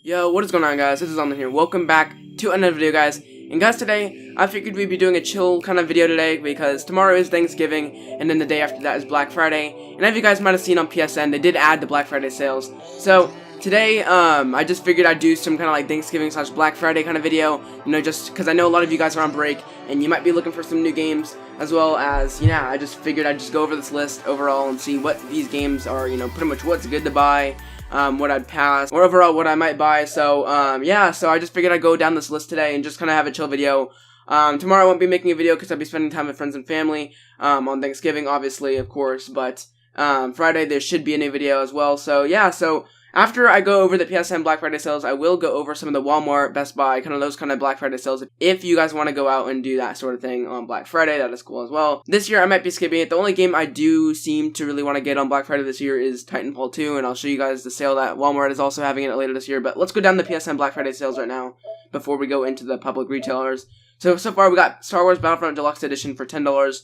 Yo, what is going on, guys? This is Online here. Welcome back to another video, guys. And guys, today, I figured we'd be doing a chill kind of video today because tomorrow is Thanksgiving, and then the day after that is Black Friday. And as you guys might have seen on PSN, they did add the Black Friday sales. So, today, I just figured I'd do some kind of like Thanksgiving / Black Friday kind of video. You know, just because I know a lot of you guys are on break, and you might be looking for some new games, as well as, yeah, I just figured I'd just go over this list overall and see what these games are, you know, pretty much what's good to buy. What I'd pass, or overall what I might buy. So, yeah, so I just figured I'd go down this list today and just kind of have a chill video. Tomorrow I won't be making a video because I'll be spending time with friends and family, on Thanksgiving, obviously, of course, but, Friday there should be a new video as well. So, yeah, so after I go over the PSN Black Friday sales, I will go over some of the Walmart, Best Buy, kind of those kind of Black Friday sales. If you guys want to go out and do that sort of thing on Black Friday, that is cool as well. This year I might be skipping it. The only game I do seem to really want to get on Black Friday this year is Titanfall 2, and I'll show you guys the sale that Walmart is also having it later this year. But let's go down the PSN Black Friday sales right now before we go into the public retailers. So far we got Star Wars Battlefront Deluxe Edition for $10.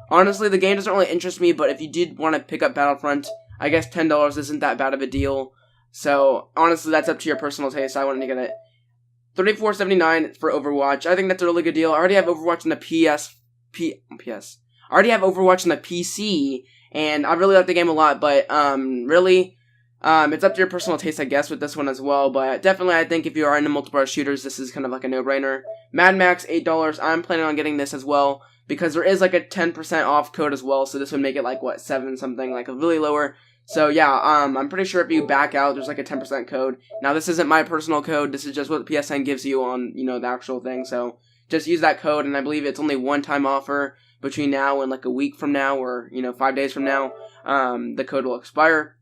Honestly, the game doesn't really interest me, but if you did want to pick up Battlefront, I guess $10 isn't that bad of a deal. So, honestly, that's up to your personal taste. I wanted to get it. $34.79 for Overwatch. I think that's a really good deal. I already have Overwatch on the PS. I already have Overwatch on the PC, and I really like the game a lot, but, really, it's up to your personal taste, I guess, with this one as well, but definitely, I think if you are into multiplayer shooters, this is kind of like a no-brainer. Mad Max, $8. I'm planning on getting this as well, because there is, like, a 10% off code as well, so this would make it, like, what, 7 something, like, a really lower. So, yeah, I'm pretty sure if you back out, there's like a 10% code. Now, this isn't my personal code. This is just what PSN gives you on, you know, the actual thing. So, just use that code, and I believe it's only one-time offer between now and like a week from now or, you know, 5 days from now. The code will expire.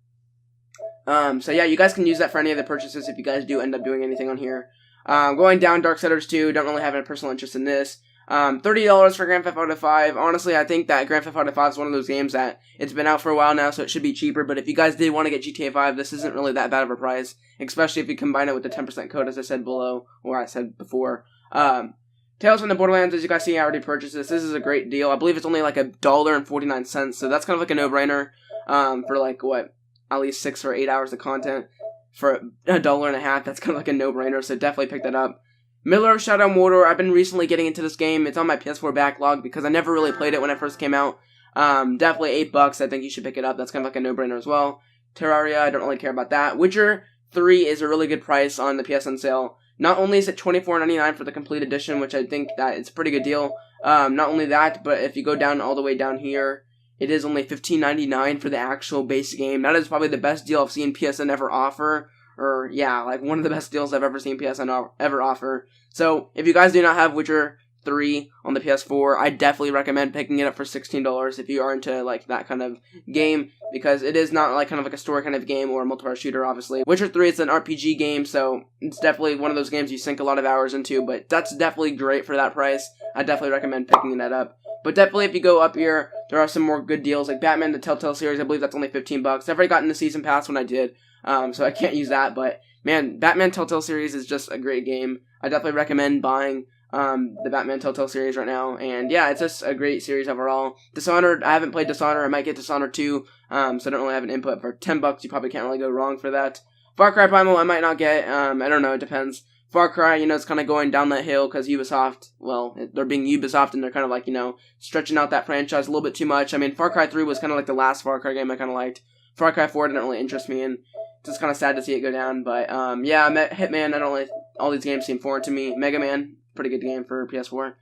So, yeah, you guys can use that for any of the purchases if you guys do end up doing anything on here. Going down, Darksiders 2, don't really have any personal interest in this. $30 for Grand Theft Auto 5. Honestly, I think that Grand Theft Auto 5 is one of those games that it's been out for a while now, so it should be cheaper. But if you guys did want to get GTA 5, this isn't really that bad of a price, especially if you combine it with the 10% code, as I said below, or I said before. Tales from the Borderlands, as you guys see, I already purchased this. This is a great deal. I believe it's only like $1.49, so that's kind of like a no-brainer, for like, what, at least 6 or 8 hours of content. For $1.50, that's kind of like a no-brainer, so definitely pick that up. Miller of Shadow Mordor, I've been recently getting into this game. It's on my PS4 backlog because I never really played it when it first came out. Definitely $8. I think you should pick it up. That's kind of like a no-brainer as well. Terraria, I don't really care about that. Witcher 3 is a really good price on the PSN sale. Not only is it $24.99 for the complete edition, which I think that it's a pretty good deal. Not only that, but if you go down all the way down here, it is only $15.99 for the actual base game. That is probably the best deal I've seen PSN ever offer. Or, yeah, like one of the best deals I've ever seen PSN ever offer. So, if you guys do not have Witcher 3 on the PS4, I definitely recommend picking it up for $16 if you are into, like, that kind of game. Because it is not, like, kind of like a story kind of game or a multiplayer shooter, obviously. Witcher 3 is an RPG game, so it's definitely one of those games you sink a lot of hours into. But that's definitely great for that price. I definitely recommend picking that up. But definitely, if you go up here, there are some more good deals. Like Batman, the Telltale series, I believe that's only $15. I've already gotten the season pass when I did. So I can't use that, but man, Batman Telltale series is just a great game. I definitely recommend buying the Batman Telltale series right now, and yeah, it's just a great series overall. Dishonored, I haven't played Dishonored. I might get Dishonored 2, so I don't really have an input. For $10, you probably can't really go wrong for that. Far Cry Primal, I might not get. I don't know, it depends. Far Cry, you know, it's kind of going down that hill because Ubisoft, well, they're being Ubisoft and they're kind of like, you know, stretching out that franchise a little bit too much. I mean, Far Cry 3 was kind of like the last Far Cry game I kind of liked. Far Cry 4 didn't really interest me, and it's just kind of sad to see it go down, but, yeah, Hitman, I don't really, all these games seem foreign to me. Mega Man, pretty good game for PS4.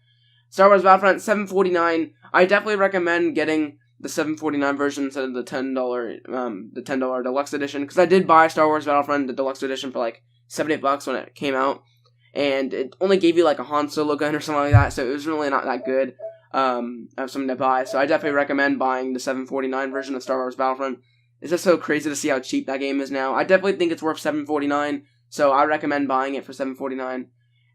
Star Wars Battlefront, $7.49. I definitely recommend getting the $7.49 version instead of the $10 Deluxe Edition, because I did buy Star Wars Battlefront, the Deluxe Edition, for like $78 when it came out, and it only gave you like a Han Solo gun or something like that, so it was really not that good, of something to buy, so I definitely recommend buying the $7.49 version of Star Wars Battlefront. It's just so crazy to see how cheap that game is now. I definitely think it's worth $7.49, so I recommend buying it for $7.49.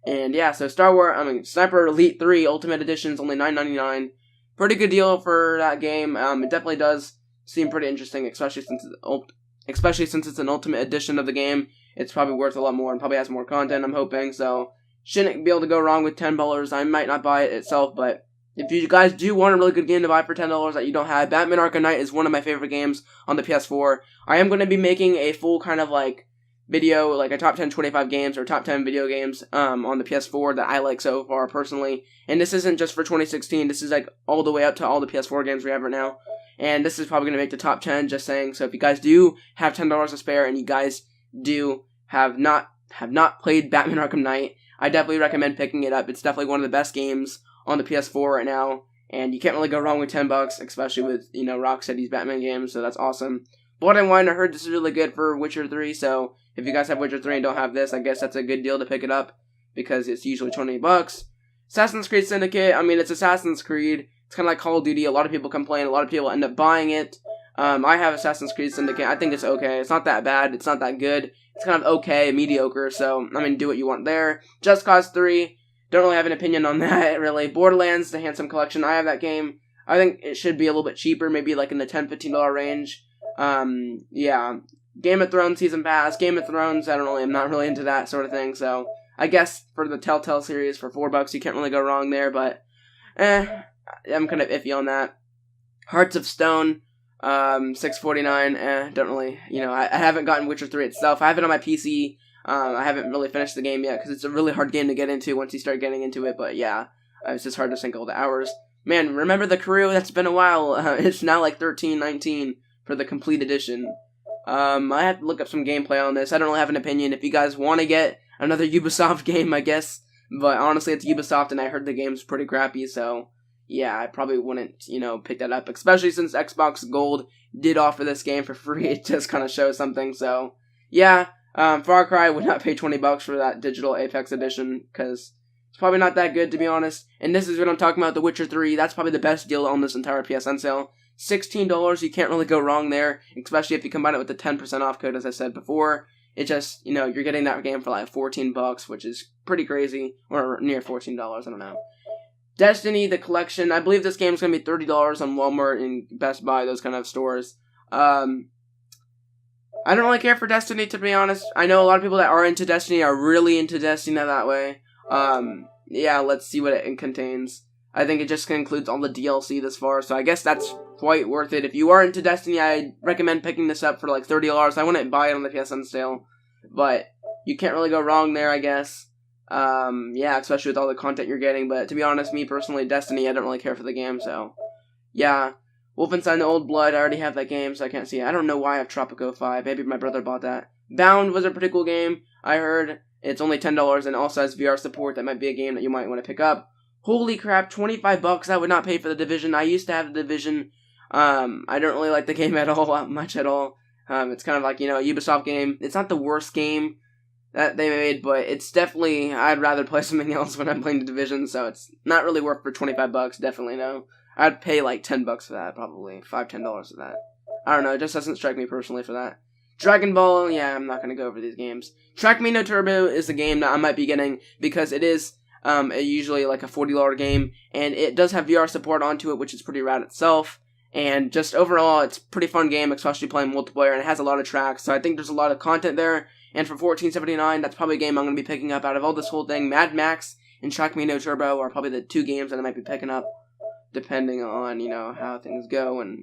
And yeah, so Sniper Elite 3 Ultimate Edition is only $9.99. Pretty good deal for that game. It definitely does seem pretty interesting, especially since it's an Ultimate Edition of the game. It's probably worth a lot more and probably has more content, I'm hoping. So shouldn't be able to go wrong with $10. I might not buy it itself, but if you guys do want a really good game to buy for $10 that you don't have, Batman Arkham Knight is one of my favorite games on the PS4. I am going to be making a full kind of like video, like a top 10 25 games or top 10 video games on the PS4 that I like so far personally. And this isn't just for 2016, this is like all the way up to all the PS4 games we have right now. And this is probably going to make the top 10, just saying. So if you guys do have $10 to spare and you guys do have not played Batman Arkham Knight, I definitely recommend picking it up. It's definitely one of the best games on the PS4 right now. And you can't really go wrong with $10, especially with, Rocksteady's Batman games, so that's awesome. Blood and Wine, I heard this is really good for Witcher 3, so if you guys have Witcher 3 and don't have this, I guess that's a good deal to pick it up, because it's usually $20. Assassin's Creed Syndicate, I mean, it's Assassin's Creed. It's kind of like Call of Duty. A lot of people complain. A lot of people end up buying it. I have Assassin's Creed Syndicate. I think it's okay. It's not that bad. It's not that good. It's kind of okay, mediocre, so, I mean, do what you want there. Just Cause 3, don't really have an opinion on that, really. Borderlands, the Handsome Collection, I have that game. I think it should be a little bit cheaper, maybe like in the $10, $15 range. Yeah. Game of Thrones Season Pass. Game of Thrones, I'm not really into that sort of thing, so I guess for the Telltale series for $4, you can't really go wrong there, but, I'm kind of iffy on that. Hearts of Stone, $6.49, don't really, I haven't gotten Witcher 3 itself. I have it on my PC. I haven't really finished the game yet, because it's a really hard game to get into once you start getting into it, but yeah, it's just hard to sink all the hours. Man, remember the crew? That's been a while. It's now like $13.19 for the complete edition. I have to look up some gameplay on this. I don't really have an opinion. If you guys want to get another Ubisoft game, I guess, but honestly, it's Ubisoft, and I heard the game's pretty crappy, so yeah, I probably wouldn't, pick that up, especially since Xbox Gold did offer this game for free. It just kind of shows something, so yeah. Far Cry would not pay $20 for that digital Apex edition, because it's probably not that good, to be honest. And this is what I'm talking about, The Witcher 3. That's probably the best deal on this entire PSN sale. $16, you can't really go wrong there, especially if you combine it with the 10% off code, as I said before. It just, you're getting that game for like $14, which is pretty crazy, or near $14, I don't know. Destiny, the collection, I believe this game is going to be $30 on Walmart and Best Buy, those kind of stores. I don't really care for Destiny, to be honest. I know a lot of people that are into Destiny are really into Destiny that way. Yeah, let's see what it contains. I think it just includes all the DLC this far, so I guess that's quite worth it. If you are into Destiny, I recommend picking this up for like $30. I wouldn't buy it on the PSN sale, but you can't really go wrong there, I guess. Yeah, especially with all the content you're getting, but to be honest, me personally, Destiny, I don't really care for the game, so yeah. Wolfenstein the Old Blood, I already have that game, so I can't see it. I don't know why I have Tropico 5. Maybe my brother bought that. Bound was a pretty cool game, I heard. It's only $10 and also has VR support. That might be a game that you might want to pick up. Holy crap, $25. I would not pay for The Division. I used to have The Division. I don't really like the game at all, much at all. It's kind of like, a Ubisoft game. It's not the worst game that they made, but it's definitely, I'd rather play something else when I'm playing The Division, so it's not really worth for $25, definitely no. I'd pay like $10 for that, probably. $5, $10 for that. I don't know, it just doesn't strike me personally for that. Dragon Ball, yeah, I'm not going to go over these games. Track Me No Turbo is a game that I might be getting, because it is usually like a $40 game, and it does have VR support onto it, which is pretty rad itself. And just overall, it's a pretty fun game, especially playing multiplayer, and it has a lot of tracks, so I think there's a lot of content there. And for $14.79, that's probably a game I'm going to be picking up out of all this whole thing. Mad Max and Track Me No Turbo are probably the two games that I might be picking up, depending on, how things go. And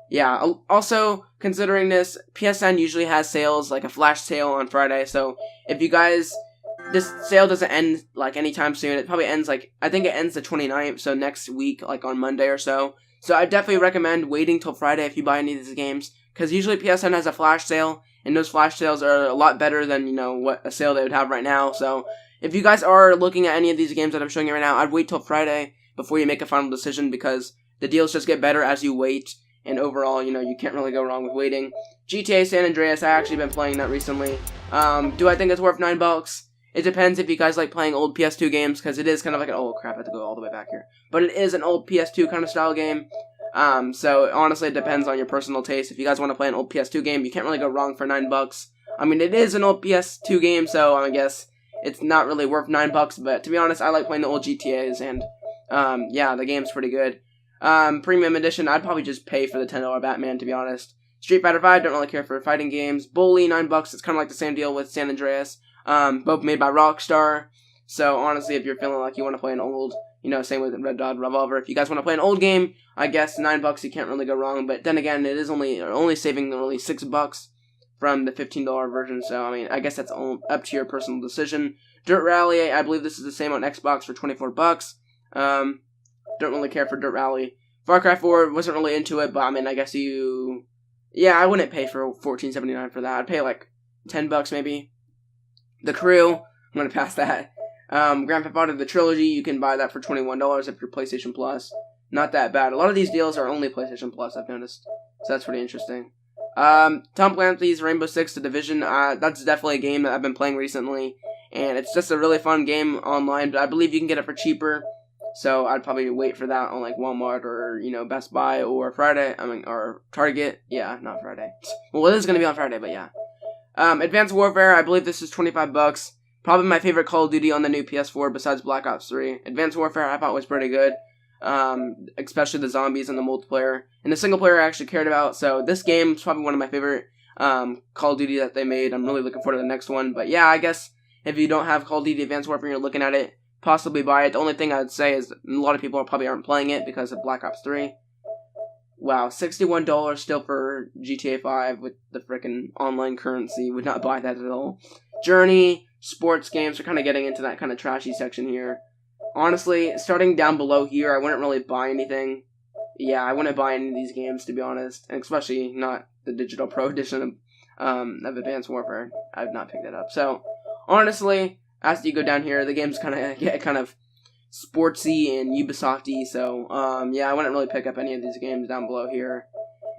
yeah, also, considering this, PSN usually has sales, like a flash sale on Friday, so if you guys, this sale doesn't end, like, anytime soon. It probably ends, like, I think it ends the 29th, so next week, like, on Monday or so. So I definitely recommend waiting till Friday if you buy any of these games, because usually PSN has a flash sale, and those flash sales are a lot better than, what a sale they would have right now. So if you guys are looking at any of these games that I'm showing you right now, I'd wait till Friday before you make a final decision, because the deals just get better as you wait, and overall, you can't really go wrong with waiting. GTA San Andreas, I actually been playing that recently. Do I think it's worth $9? It depends if you guys like playing old PS2 games, because it is kind of like an, oh crap, I have to go all the way back here. But it is an old PS2 kind of style game. So honestly, it depends on your personal taste. If you guys want to play an old PS2 game, you can't really go wrong for $9. I mean, it is an old PS2 game, so I guess it's not really worth $9, but to be honest, I like playing the old GTAs, and yeah, the game's pretty good. Premium edition, I'd probably just pay for the $10 Batman, to be honest. Street Fighter 5, don't really care for fighting games. Bully, $9, it's kind of like the same deal with San Andreas. Both made by Rockstar. So honestly, if you're feeling like you want to play an old, same with Red Dot Revolver, if you guys want to play an old game, I guess $9 you can't really go wrong. But then again, it is only saving only $6 from the $15 version. So, I mean, I guess that's all up to your personal decision. Dirt Rally, I believe this is the same on Xbox for $24. Don't really care for Dirt Rally. Far Cry 4, wasn't really into it, but I mean, I guess yeah, I wouldn't pay for $14.79 for that. I'd pay like $10 maybe. The Crew, I'm gonna pass that. Grand Theft Auto the Trilogy, you can buy that for $21 if you're PlayStation Plus. Not that bad. A lot of these deals are only PlayStation Plus, I've noticed. So that's pretty interesting. Tom Clancy's Rainbow Six The Division, that's definitely a game that I've been playing recently. And it's just a really fun game online, but I believe you can get it for cheaper. So I'd probably wait for that on like Walmart or, you know, Best Buy or or Target. Yeah, not Friday. Well, it is going to be on Friday, but yeah. Advanced Warfare, I believe this is $25. Probably my favorite Call of Duty on the new PS4 besides Black Ops 3. Advanced Warfare I thought was pretty good. Especially the zombies and the multiplayer. And the single player I actually cared about. So this game is probably one of my favorite Call of Duty that they made. I'm really looking forward to the next one. But yeah, I guess if you don't have Call of Duty Advanced Warfare and you're looking at it, possibly buy it. The only thing I would say is a lot of people probably aren't playing it because of Black Ops 3. Wow, $61 still for GTA 5 with the frickin' online currency. Would not buy that at all. Journey, sports games are kind of getting into that kind of trashy section here. Honestly, starting down below here, I wouldn't really buy anything. Yeah, I wouldn't buy any of these games, to be honest. And especially not the Digital Pro Edition of Advanced Warfare. I've not picked that up. So, honestly, as you go down here, the games get kind of sportsy and Ubisofty, so, yeah, I wouldn't really pick up any of these games down below here.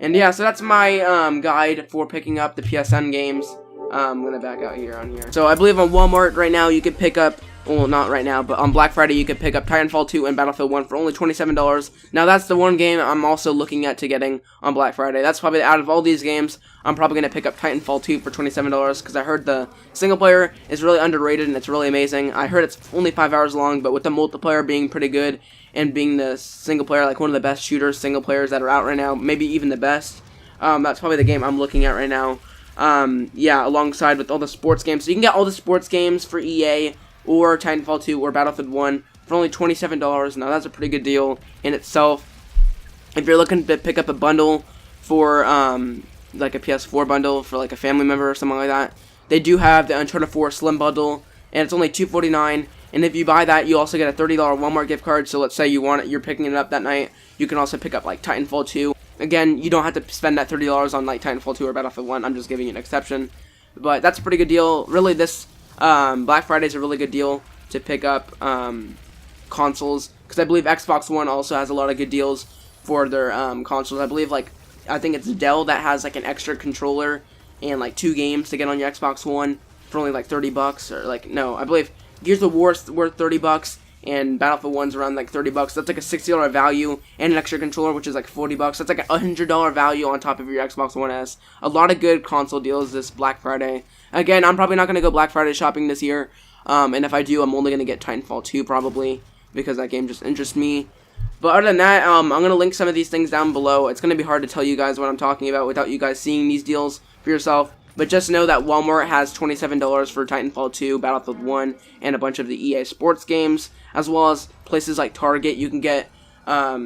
And yeah, so that's my, guide for picking up the PSN games. I'm gonna back out here on here. So I believe on Walmart right now you can pick up, well, not right now, but on Black Friday you can pick up Titanfall 2 and Battlefield 1 for only $27. Now that's the one game I'm also looking at getting on Black Friday. That's probably, out of all these games, I'm probably going to pick up Titanfall 2 for $27 because I heard the single player is really underrated and it's really amazing. I heard it's only 5 hours long, but with the multiplayer being pretty good and being the single player, like one of the best shooters, single players that are out right now, maybe even the best, that's probably the game I'm looking at right now. Yeah, alongside with all the sports games. So you can get all the sports games for EA or Titanfall 2 or Battlefield 1 for only $27. Now that's a pretty good deal in itself. If you're looking to pick up a bundle for like a PS4 bundle for like a family member or something like that, they do have the Uncharted 4 Slim bundle, and it's only $249. And if you buy that, you also get a $30 Walmart gift card. So let's say you're picking it up that night, you can also pick up like Titanfall 2. Again, you don't have to spend that $30 on like Titanfall 2 or Battlefield 1. I'm just giving you an exception. But that's a pretty good deal. Really, this Black Friday is a really good deal to pick up consoles. Because I believe Xbox One also has a lot of good deals for their consoles. I think it's Dell that has like an extra controller and like 2 games to get on your Xbox One for only like $30. Or like, no, I believe Gears of War is worth $30. And Battlefield 1's around like $30. That's like a $60 value and an extra controller, which is like $40. That's like a $100 value on top of your Xbox One S. A lot of good console deals this Black Friday. Again, I'm probably not going to go Black Friday shopping this year. And if I do, I'm only going to get Titanfall 2 probably, because that game just interests me. But other than that, I'm going to link some of these things down below. It's going to be hard to tell you guys what I'm talking about without you guys seeing these deals for yourself. But just know that Walmart has $27 for Titanfall 2, Battlefield 1, and a bunch of the EA Sports games, as well as places like Target. You can get, I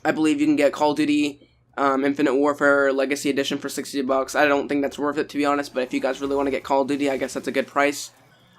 believe you can get Call of Duty Infinite Warfare Legacy Edition for $60. I don't think that's worth it, to be honest, but if you guys really want to get Call of Duty, I guess that's a good price.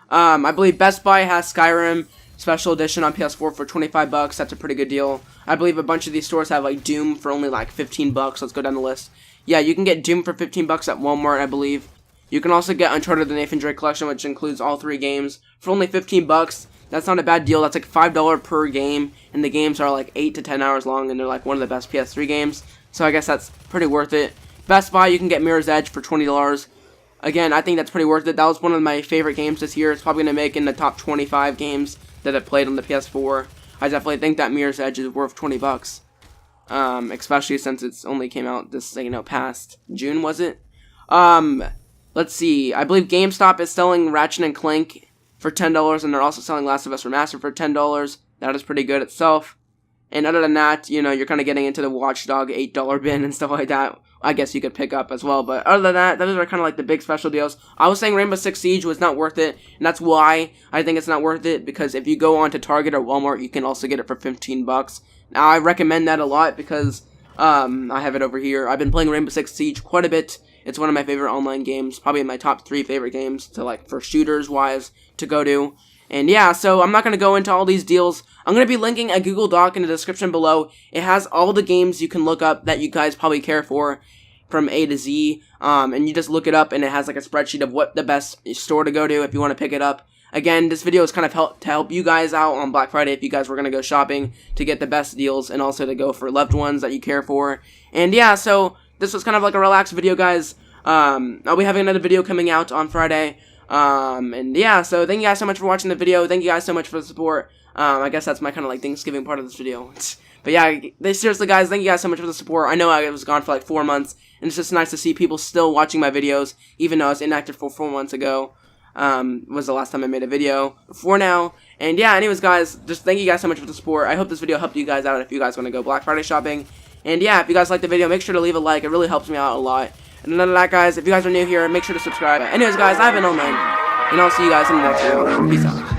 I believe Best Buy has Skyrim Special Edition on PS4 for $25. That's a pretty good deal. I believe a bunch of these stores have like Doom for only like $15. Let's go down the list. Yeah, you can get Doom for $15 at Walmart, I believe. You can also get Uncharted the Nathan Drake Collection, which includes all 3 games, for only $15. That's not a bad deal. That's like $5 per game, and the games are like 8 to 10 hours long, and they're like one of the best PS3 games. So I guess that's pretty worth it. Best Buy, you can get Mirror's Edge for $20. Again, I think that's pretty worth it. That was one of my favorite games this year. It's probably going to make in the top 25 games that I've played on the PS4. I definitely think that Mirror's Edge is worth $20. Especially since it's only came out this, past June, was it? Let's see. I believe GameStop is selling Ratchet & Clank for $10, and they're also selling Last of Us Remastered for $10. That is pretty good itself. And other than that, you're kind of getting into the Watch Dog $8 bin and stuff like that. I guess you could pick up as well. But other than that, those are kind of like the big special deals. I was saying Rainbow Six Siege was not worth it, and that's why I think it's not worth it, because if you go on to Target or Walmart, you can also get it for $15. Now, I recommend that a lot because I have it over here. I've been playing Rainbow Six Siege quite a bit, It's one of my favorite online games, probably in my top 3 favorite games to like for shooters wise to go to. And yeah, so I'm not going to go into all these deals. I'm going to be linking a Google Doc in the description below. It has all the games you can look up that you guys probably care for from A to Z. And you just look it up and it has like a spreadsheet of what the best store to go to if you want to pick it up. Again, this video is kind of to help you guys out on Black Friday if you guys were going to go shopping to get the best deals and also to go for loved ones that you care for. And yeah, so this was kind of like a relaxed video, guys. I'll be having another video coming out on Friday. And yeah, so thank you guys so much for watching the video. Thank you guys so much for the support. I guess that's my kind of like Thanksgiving part of this video. But yeah, seriously guys, thank you guys so much for the support. I know I was gone for like 4 months, and it's just nice to see people still watching my videos, even though I was inactive for 4 months ago. Was the last time I made a video before now. And yeah, anyways guys, just thank you guys so much for the support. I hope this video helped you guys out if you guys want to go Black Friday shopping. And yeah, if you guys liked the video, make sure to leave a like. It really helps me out a lot. And other than that, guys, if you guys are new here, make sure to subscribe. Anyways, guys, I've been online, and I'll see you guys in the next video. Peace out.